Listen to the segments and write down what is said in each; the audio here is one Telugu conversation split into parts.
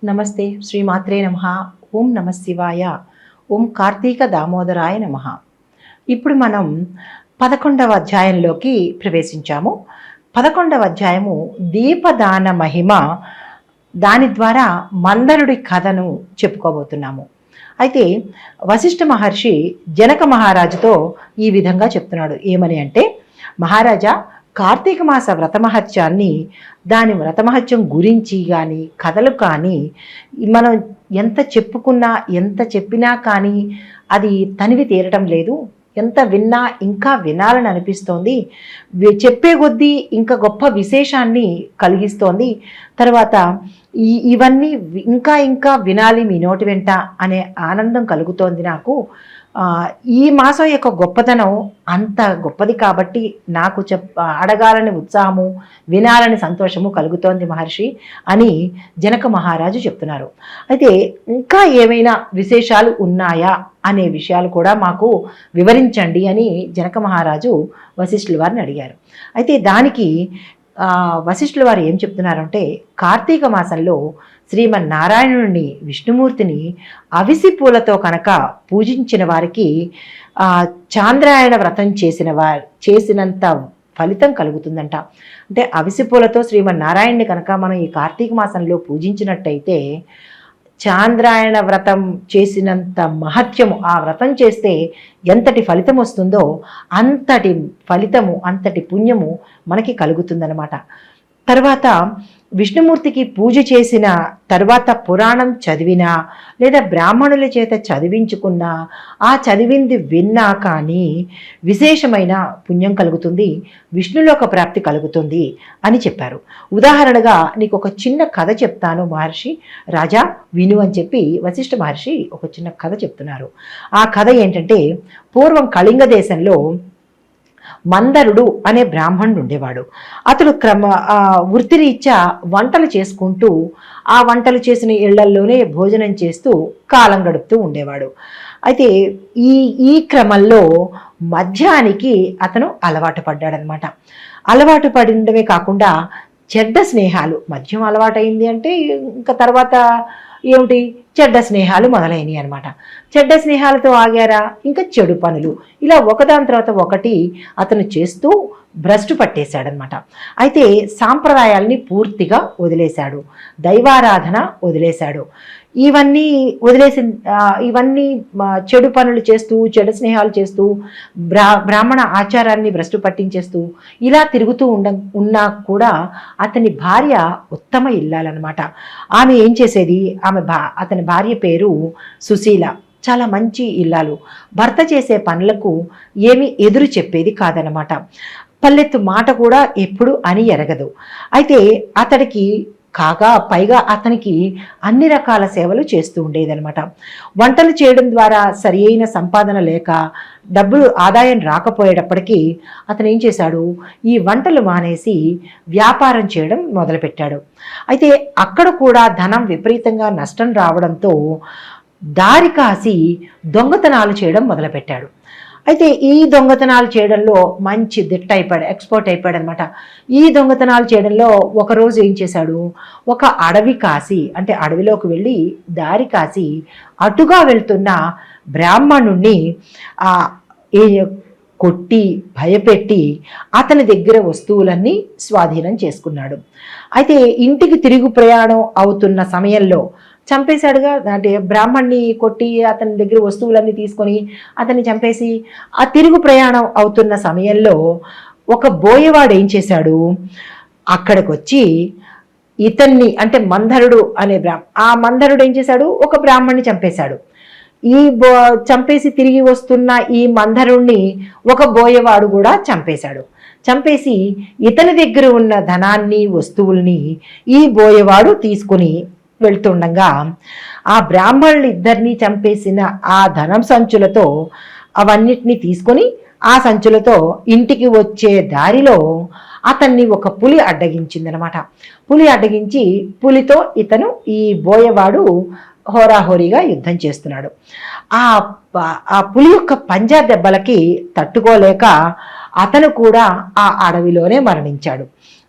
నమస్తే శ్రీమాత్రే నమః. ఓం నమ శివాయ. ఓం కార్తీక దామోదరాయ నమః. ఇప్పుడు మనం 11వ అధ్యాయంలోకి ప్రవేశించాము. 11వ అధ్యాయము దీపదాన మహిమ. దాని ద్వారా మందరుడి కథను చెప్పుకోబోతున్నాము. అయితే వశిష్ఠ మహర్షి జనక మహారాజుతో ఈ విధంగా చెప్తున్నాడు. ఏమని అంటే, మహారాజా, కార్తీక మాస వ్రతమహత్యాన్ని, దాని వ్రతమహత్యం గురించి కానీ కథలు కానీ మనం ఎంత చెప్పుకున్నా ఎంత చెప్పినా కానీ అది తనివి తీరటం లేదు. ఎంత విన్నా ఇంకా వినాలని అనిపిస్తోంది. చెప్పే కొద్దీ ఇంకా గొప్ప విశేషాన్ని కలిగిస్తోంది. తర్వాత ఇవన్నీ ఇంకా ఇంకా వినాలి మీ నోటి వెంట అనే ఆనందం కలుగుతోంది నాకు. ఈ మాసం యొక్క గొప్పతనం అంత గొప్పది కాబట్టి నాకు అడగాలని ఉత్సాహము, వినాలని సంతోషము కలుగుతోంది మహర్షి అని జనక మహారాజు చెప్తున్నారు. అయితే ఇంకా ఏమైనా విశేషాలు ఉన్నాయా అనే విషయాలు కూడా మాకు వివరించండి అని జనక మహారాజు వశిష్ఠుల వారిని అడిగారు. అయితే దానికి వశిష్ఠుల వారు ఏం చెప్తున్నారంటే, కార్తీక మాసంలో శ్రీమన్నారాయణుని విష్ణుమూర్తిని అవిసి పూలతో కనుక పూజించిన వారికి చాంద్రాయణ వ్రతం చేసినంత ఫలితం కలుగుతుందంట. అంటే అవిసి పూలతో శ్రీమన్నారాయణుని కనుక మనం ఈ కార్తీక మాసంలో పూజించినట్టయితే చాంద్రాయణ వ్రతం చేసినంత మహత్యము, ఆ వ్రతం చేస్తే ఎంతటి ఫలితం వస్తుందో అంతటి ఫలితము, అంతటి పుణ్యము మనకి కలుగుతుందన్నమాట. తర్వాత విష్ణుమూర్తికి పూజ చేసిన తర్వాత పురాణం చదివినా లేదా బ్రాహ్మణుల చేత చదివించుకున్నా, ఆ చదివింది విన్నా కానీ విశేషమైన పుణ్యం కలుగుతుంది, విష్ణులోక ప్రాప్తి కలుగుతుంది అని చెప్పారు. ఉదాహరణగా నీకు ఒక చిన్న కథ చెప్తాను మహర్షి రాజా, విను అని చెప్పి వశిష్ఠ మహర్షి ఒక చిన్న కథ చెప్తున్నారు. ఆ కథ ఏంటంటే, పూర్వం కళింగ దేశంలో మందరుడు అనే బ్రాహ్మణుడు ఉండేవాడు. అతడు వృత్తిరీత్యా వంటలు చేసుకుంటూ ఆ వంటలు చేసిన ఇళ్లల్లోనే భోజనం చేస్తూ కాలం గడుపుతూ ఉండేవాడు. అయితే ఈ క్రమంలో మద్యానికి అతను అలవాటు పడ్డాడనమాట. అలవాటు పడడమే కాకుండా చెడ్డ స్నేహాలు, మద్యం అలవాటైంది అంటే ఇంకా తర్వాత ఏమిటి, చెడ్డ స్నేహాలు మొదలైనవి అనమాట. చెడ్డ స్నేహాలతో ఆగారా, ఇంకా చెడు పనులు, ఇలా ఒకదాని తర్వాత ఒకటి అతను చేస్తూ భ్రష్టు పట్టేశాడనమాట. అయితే సాంప్రదాయాల్ని పూర్తిగా వదిలేశాడు, దైవారాధన వదిలేశాడు. ఇవన్నీ ఇవన్నీ చెడు పనులు చేస్తూ, చెడు స్నేహాలు చేస్తూ, బ్రాహ్మణ ఆచారాన్ని భ్రష్టు పట్టించేస్తూ ఇలా తిరుగుతూ ఉన్నా కూడా అతని భార్య ఉత్తమ ఇల్లాలన్నమాట. ఆమె ఏం చేసేది, అతని భార్య పేరు సుశీల. చాలా మంచి ఇల్లాలు. భర్త చేసే పనులకు ఏమీ ఎదురు చెప్పేది కాదనమాట. పల్లెత్తు మాట కూడా ఎప్పుడు అని ఎరగదు. అయితే అతడికి పైగా అతనికి అన్ని రకాల సేవలు చేస్తూ ఉండేదనమాట. వంటలు చేయడం ద్వారా సరి అయిన సంపాదన లేక డబ్బులు ఆదాయం రాకపోయేటప్పటికీ అతను ఏం చేశాడు, ఈ వంటలు మానేసి వ్యాపారం చేయడం మొదలుపెట్టాడు. అయితే అక్కడ కూడా ధనం విపరీతంగా నష్టం రావడంతో దారి కాసి దొంగతనాలు చేయడం మొదలుపెట్టాడు. అయితే ఈ దొంగతనాలు చేయడంలో మంచి దిట్ట అయిపోయాడు, ఎక్స్పర్ట్ అయిపోయాడు అనమాట. ఈ దొంగతనాలు చేయడంలో ఒకరోజు ఏం చేశాడు, ఒక అడవి కాసి, అంటే అడవిలోకి వెళ్ళి దారి కాసి అటుగా వెళ్తున్న బ్రాహ్మణుణ్ణి కొట్టి భయపెట్టి అతని దగ్గర వస్తువులన్నీ స్వాధీనం చేసుకున్నాడు. అయితే ఇంటికి తిరుగు ప్రయాణం అవుతున్న సమయంలో చంపేశాడుగా, అంటే బ్రాహ్మణ్ణి కొట్టి అతని దగ్గర వస్తువులన్నీ తీసుకొని అతన్ని చంపేసి ఆ తిరుగు ప్రయాణం అవుతున్న సమయంలో ఒక బోయవాడు ఏం చేశాడు, అక్కడికి వచ్చి ఇతన్ని, అంటే మందరుడు అనే ఆ మందరుడు ఏం చేశాడు, ఒక బ్రాహ్మణ్ణి చంపేశాడు. చంపేసి తిరిగి వస్తున్న ఈ మందరుణ్ణి ఒక బోయవాడు కూడా చంపేశాడు. చంపేసి ఇతని దగ్గర ఉన్న ధనాన్ని, వస్తువుల్ని ఈ బోయవాడు తీసుకుని వెళ్తుండగా ఆ బ్రాహ్మణులు ఇద్దరిని చంపేసిన ఆ ధనం సంచులతో అవన్నిటినీ తీసుకొని ఆ సంచులతో ఇంటికి వచ్చే దారిలో అతన్ని ఒక పులి అడ్డగించిందనమాట. పులి అడ్డగించి పులితో ఇతను, ఈ బోయవాడు హోరాహోరీగా యుద్ధం చేస్తున్నాడు. ఆ పులి యొక్క పంజా దెబ్బలకి తట్టుకోలేక అతను కూడా ఆ అడవిలోనే మరణించాడు.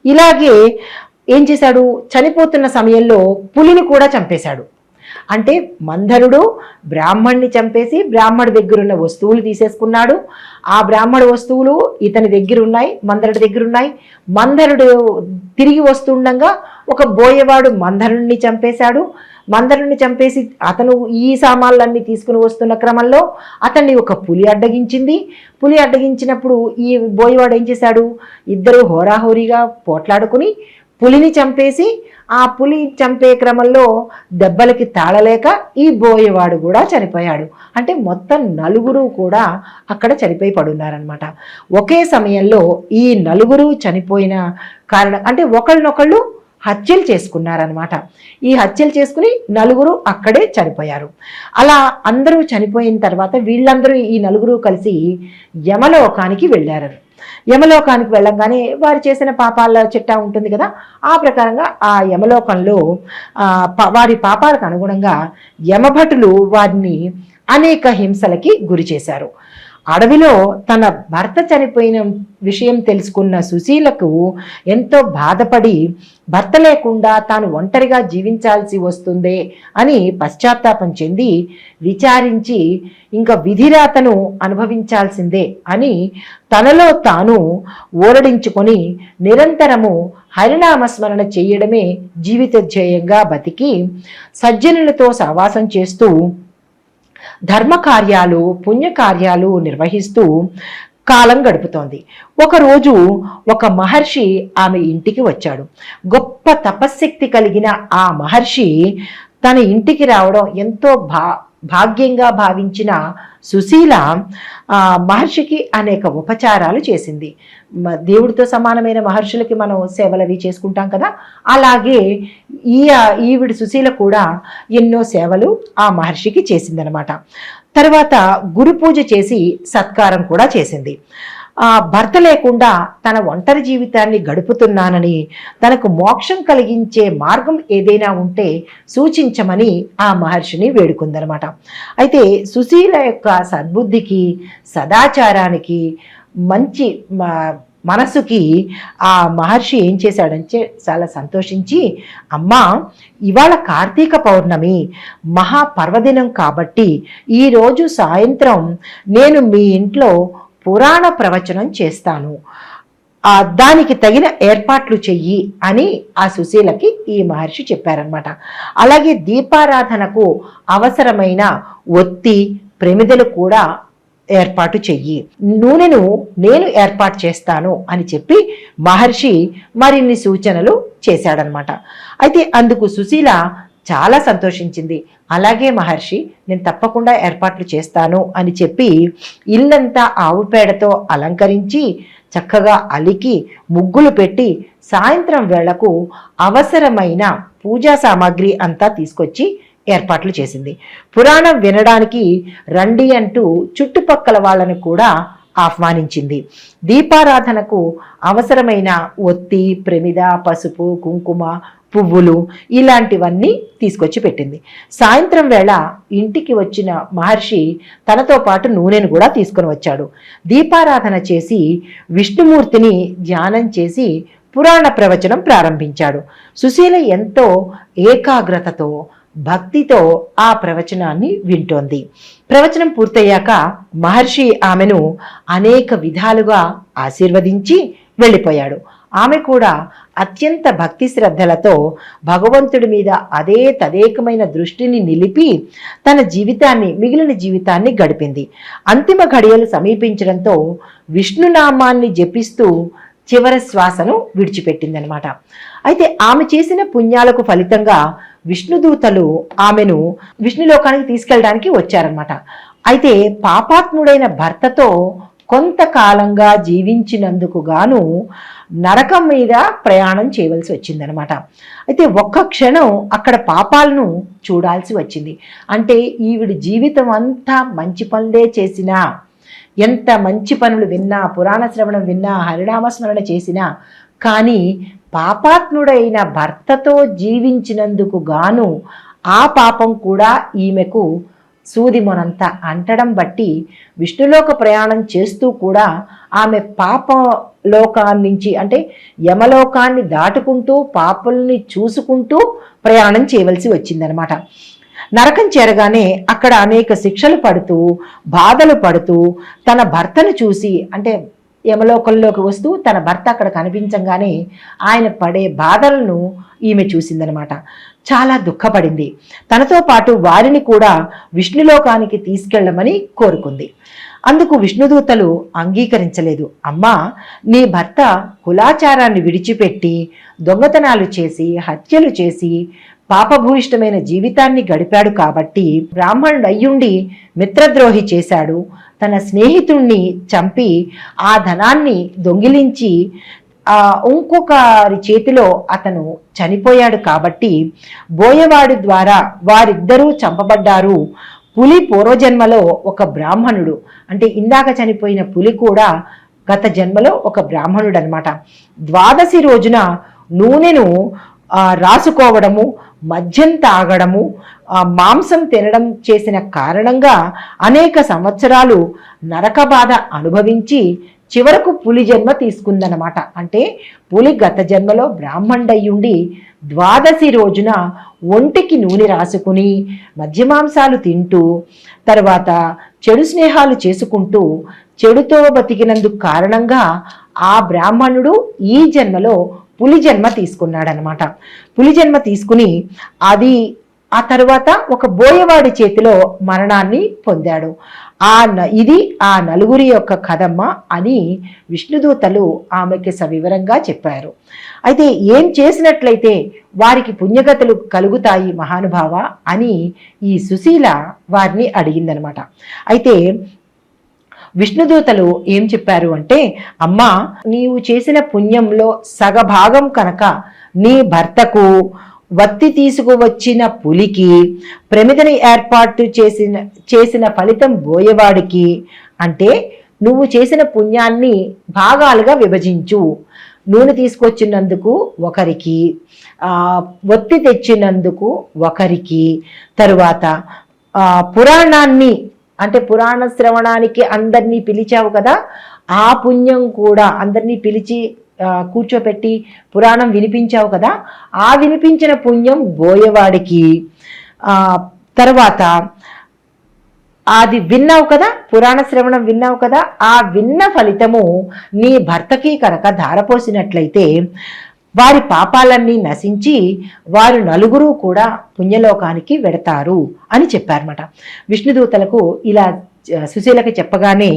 ఇలాగే ఏం చేశాడు, చనిపోతున్న సమయంలో పులిని కూడా చంపేశాడు. అంటే మందరుడు బ్రాహ్మణ్ణి చంపేసి బ్రాహ్మడి దగ్గర ఉన్న వస్తువులు తీసేసుకున్నాడు. ఆ బ్రాహ్మణ వస్తువులు ఇతని దగ్గర ఉన్నాయి, మందరుడి దగ్గర ఉన్నాయి. మందరుడు తిరిగి వస్తుండగా ఒక బోయవాడు మందరుణ్ణి చంపేశాడు. మందరుణ్ణి చంపేసి అతను ఈ సామాన్లన్నీ తీసుకుని వస్తున్న క్రమంలో అతన్ని ఒక పులి అడ్డగించింది. పులి అడ్డగించినప్పుడు ఈ బోయవాడు ఏం చేశాడు, ఇద్దరు హోరాహోరీగా పోట్లాడుకుని పులిని చంపేసి ఆ పులి చంపే క్రమంలో దెబ్బలకి తాళలేక ఈ బోయేవాడు కూడా చనిపోయాడు. అంటే మొత్తం నలుగురు కూడా అక్కడ చనిపోయి పడున్నారనమాట. ఒకే సమయంలో ఈ నలుగురు చనిపోయిన కారణం అంటే ఒకళ్ళనొకళ్ళు హత్యలు చేసుకున్నారనమాట. ఈ హత్యలు చేసుకుని నలుగురు అక్కడే చనిపోయారు. అలా అందరూ చనిపోయిన తర్వాత వీళ్ళందరూ ఈ నలుగురు కలిసి యమలోకానికి వెళ్ళారు. యమలోకానికి వెళ్ళంగానే వారు చేసిన పాపాల చిట్టా ఉంటుంది కదా, ఆ ప్రకారంగా ఆ యమలోకంలో వారి పాపాలకు అనుగుణంగా యమభటులు వారిని అనేక హింసలకి గురి చేశారు. అడవిలో తన భర్త చనిపోయిన విషయం తెలుసుకున్న సుశీలకు ఎంతో బాధపడి భర్త లేకుండా తాను ఒంటరిగా జీవించాల్సి వస్తుందే అని పశ్చాత్తాపం చెంది విచారించి ఇంకా విధిరాతను అనుభవించాల్సిందే అని తనలో తాను ఓరడించుకొని నిరంతరము హరినామస్మరణ చేయడమే జీవిత ధ్యేయంగా బతికి సజ్జనులతో సహవాసం చేస్తూ ధర్మకార్యాలు పుణ్యకార్యాలు నిర్వహిస్తూ కాలం గడుపుతోంది. ఒకరోజు ఒక మహర్షి ఆమె ఇంటికి వచ్చాడు. గొప్ప తపశ్శక్తి కలిగిన ఆ మహర్షి తన ఇంటికి రావడం ఎంతో భాగ్యంగా భావించిన సుశీల మహర్షికి అనేక ఉపచారాలు చేసింది. దేవుడితో సమానమైన మహర్షులకి మనం సేవలు అవి చేసుకుంటాం కదా, అలాగే ఈవిడ సుశీల కూడా ఎన్నో సేవలు ఆ మహర్షికి చేసిందనమాట. తర్వాత గురు పూజ చేసి సత్కారం కూడా చేసింది. భర్త లేకుండా తన ఒంటరి జీవితాన్ని గడుపుతున్నానని, తనకు మోక్షం కలిగించే మార్గం ఏదైనా ఉంటే సూచించమని ఆ మహర్షిని వేడుకుందనమాట. అయితే సుశీల యొక్క సద్బుద్ధికి, సదాచారానికి, మంచి మనసుకి ఆ మహర్షి ఏం చేశాడంటే చాలా సంతోషించి, అమ్మా ఇవాళ కార్తీక పౌర్ణమి మహాపర్వదినం కాబట్టి ఈరోజు సాయంత్రం నేను మీ ఇంట్లో పురాణ ప్రవచనం చేస్తాను, దానికి తగిన ఏర్పాట్లు చెయ్యి అని ఆ సుశీలకి ఈ మహర్షి చెప్పారనమాట. అలాగే దీపారాధనకు అవసరమైన ఒత్తి ప్రమిదలు కూడా ఏర్పాటు చెయ్యి, నూనెను నేను ఏర్పాటు చేస్తాను అని చెప్పి మహర్షి మరిన్ని సూచనలు చేశాడనమాట. అయితే అందుకు సుశీల చాలా సంతోషించింది. అలాగే మహర్షి, నేను తప్పకుండా ఏర్పాట్లు చేస్తాను అని చెప్పి ఇల్లంతా ఆవు పేడతో అలంకరించి చక్కగా అలికి ముగ్గులు పెట్టి సాయంత్రం వేళకు అవసరమైన పూజా సామాగ్రి అంతా తీసుకొచ్చి ఏర్పాట్లు చేసింది. పురాణం వినడానికి రండి అంటూ చుట్టుపక్కల వాళ్ళను కూడా ఆహ్వానించింది. దీపారాధనకు అవసరమైన ఒత్తి, ప్రమిద, పసుపు, కుంకుమ, పువ్వులు ఇలాంటివన్నీ తీసుకొచ్చి పెట్టింది. సాయంత్రం వేళ ఇంటికి వచ్చిన మహర్షి తనతో పాటు నూనెను కూడా తీసుకొని వచ్చాడు. దీపారాధన చేసి విష్ణుమూర్తిని ధ్యానం చేసి పురాణ ప్రవచనం ప్రారంభించాడు. సుశీల ఎంతో ఏకాగ్రతతో భక్తితో ఆ ప్రవచనాన్ని వింటోంది. ప్రవచనం పూర్తయ్యాక మహర్షి ఆమెను అనేక విధాలుగా ఆశీర్వదించి వెళ్ళిపోయాడు. ఆమె కూడా అత్యంత భక్తి శ్రద్ధలతో భగవంతుడి మీద అదే తదేకమైన దృష్టిని నిలిపి తన జీవితాన్ని, మిగిలిన జీవితాన్ని గడిపింది. అంతిమ ఘడియలు సమీపించడంతో విష్ణునామాన్ని జపిస్తూ చివరి శ్వాసను విడిచిపెట్టిందనమాట. అయితే ఆమె చేసిన పుణ్యాలకు ఫలితంగా విష్ణుదూతలు ఆమెను విష్ణులోకానికి తీసుకెళ్ళడానికి వచ్చారనమాట. అయితే పాపాత్ముడైన భర్తతో కొంతకాలంగా జీవించినందుకు గాను నరకం మీద ప్రయాణం చేయవలసి వచ్చిందనమాట. అయితే ఒక్క క్షణం అక్కడ పాపాలను చూడాల్సి వచ్చింది. అంటే ఈవిడ జీవితం అంతా మంచి పనులే చేసినా, ఎంత మంచి పనులు విన్నా, పురాణ శ్రవణం విన్నా, హరినామస్మరణ చేసినా కానీ పాపాత్ముడైన భర్తతో జీవించినందుకు గాను ఆ పాపం కూడా ఈమెకు సూది మొనంత అంటడం బట్టి విష్ణులోక ప్రయాణం చేస్తూ కూడా ఆమె పాప లోకాన్ని నుంచి అంటే యమలోకాన్ని దాటుకుంటూ పాపల్ని చూసుకుంటూ ప్రయాణం చేయవలసి వచ్చిందనమాట. నరకం చేరగానే అక్కడ అనేక శిక్షలు పడుతూ బాధలు పడుతూ తన భర్తను చూసి అంటే యమలోకంలోకి వస్తూ తన భర్త అక్కడ కనిపించగానే ఆయన పడే బాధలను ఈమె చూసిందనమాట. చాలా దుఃఖపడింది. తనతో పాటు వారిని కూడా విష్ణులోకానికి తీసుకెళ్లమని కోరుకుంది. అందుకు విష్ణుదూతలు అంగీకరించలేదు. అమ్మా, నీ భర్త కులాచారాన్ని విడిచిపెట్టి దొంగతనాలు చేసి హత్యలు చేసి పాపభూయిష్టమైన జీవితాన్ని గడిపాడు కాబట్టి బ్రాహ్మణుడు అయ్యుండి మిత్రద్రోహి చేశాడు. తన స్నేహితుణ్ణి చంపి ఆ ధనాన్ని దొంగిలించి ఇంకొకరి చేతిలో అతను చనిపోయాడు కాబట్టి బోయవాడి ద్వారా వారిద్దరూ చంపబడ్డారు. పులి పూర్వజన్మలో ఒక బ్రాహ్మణుడు, అంటే ఇందాక చనిపోయిన పులి కూడా గత జన్మలో ఒక బ్రాహ్మణుడు అనమాట. ద్వాదశి రోజున నూనెను రాసుకోవడము, మద్యం తాగడము, మాంసం తినడం చేసిన కారణంగా అనేక సంవత్సరాలు నరక బాధ అనుభవించి చివరకు పులి జన్మ తీసుకుందనమాట. అంటే పులి గత జన్మలో బ్రాహ్మణుడయ్యుండి ద్వాదశి రోజున ఒంటికి నూనె రాసుకుని మద్యమాంసాలు తింటూ తర్వాత చెడు స్నేహాలు చేసుకుంటూ చెడుతో బతికినందుకు కారణంగా ఆ బ్రాహ్మణుడు ఈ జన్మలో పులి జన్మ తీసుకున్నాడనమాట. పులి జన్మ తీసుకుని ఆ తర్వాత ఒక బోయవాడి చేతిలో మరణాన్ని పొందాడు. ఇది ఆ నలుగురి యొక్క కథమ్మ అని విష్ణుదూతలు ఆమెకి సవివరంగా చెప్పారు. అయితే ఏం చేసినట్లయితే వారికి పుణ్యగతులు కలుగుతాయి మహానుభావ అని ఈ సుశీల వారిని అడిగిందనమాట. అయితే విష్ణుదూతలు ఏం చెప్పారు అంటే, అమ్మా, నీవు చేసిన పుణ్యంలో సగభాగం కనుక నీ భర్తకు, వత్తి తీసుకువచ్చిన పులికి, ప్రమిదని ఏర్పాటు చేసిన ఫలితం బోయవాడికి, అంటే నువ్వు చేసిన పుణ్యాన్ని భాగాలుగా విభజించు. నూనె తీసుకొచ్చినందుకు ఒకరికి, ఒత్తి తెచ్చినందుకు ఒకరికి, తరువాత పురాణాన్ని అంటే పురాణ శ్రవణానికి అందరినీ పిలిచావు కదా, ఆ పుణ్యం కూడా అందరినీ పిలిచి కూర్చోపెట్టి పురాణం వినిపించావు కదా, ఆ వినిపించిన పుణ్యం బోయవాడికి, తర్వాత అది విన్నావు కదా, పురాణ శ్రవణం విన్నావు కదా, ఆ విన్న ఫలితము నీ భర్తకి కనుక ధారపోసినట్లయితే వారి పాపాలన్నీ నశించి వారు నలుగురు కూడా పుణ్యలోకానికి వెడతారు అని చెప్పారన్నమాట. విష్ణుదూతలకు ఇలా సుశీలకి చెప్పగానే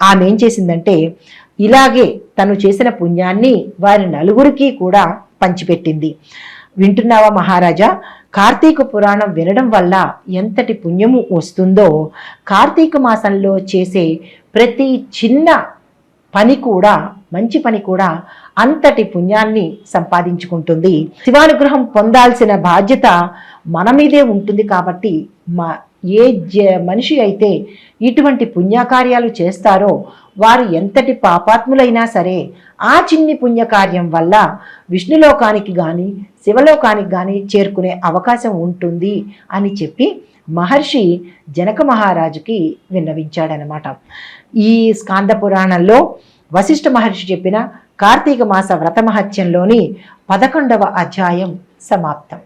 ఆమె ఏం చేసిందంటే ఇలాగే తను చేసిన పుణ్యాన్ని వారి నలుగురికి కూడా పంచిపెట్టింది. వింటున్నావా మహారాజా, కార్తీక పురాణం వినడం వల్ల ఎంతటి పుణ్యము వస్తుందో, కార్తీక మాసంలో చేసే ప్రతి చిన్న పని కూడా, మంచి పని కూడా అంతటి పుణ్యాన్ని సంపాదించుకుంటుంది. శివానుగ్రహం పొందాల్సిన బాధ్యత మన మీదే ఉంటుంది. కాబట్టి ఏ మనిషి అయితే ఇటువంటి పుణ్యకార్యాలు చేస్తారో వారు ఎంతటి పాపాత్ములైనా సరే ఆ చిన్ని పుణ్యకార్యం వల్ల విష్ణులోకానికి కానీ శివలోకానికి కానీ చేరుకునే అవకాశం ఉంటుంది అని చెప్పి మహర్షి జనక మహారాజుకి విన్నవించాడనమాట. ఈ స్కాంద పురాణంలో వశిష్ఠ మహర్షి చెప్పిన కార్తీక మాస వ్రత మహత్యంలోని 11వ అధ్యాయం సమాప్తం.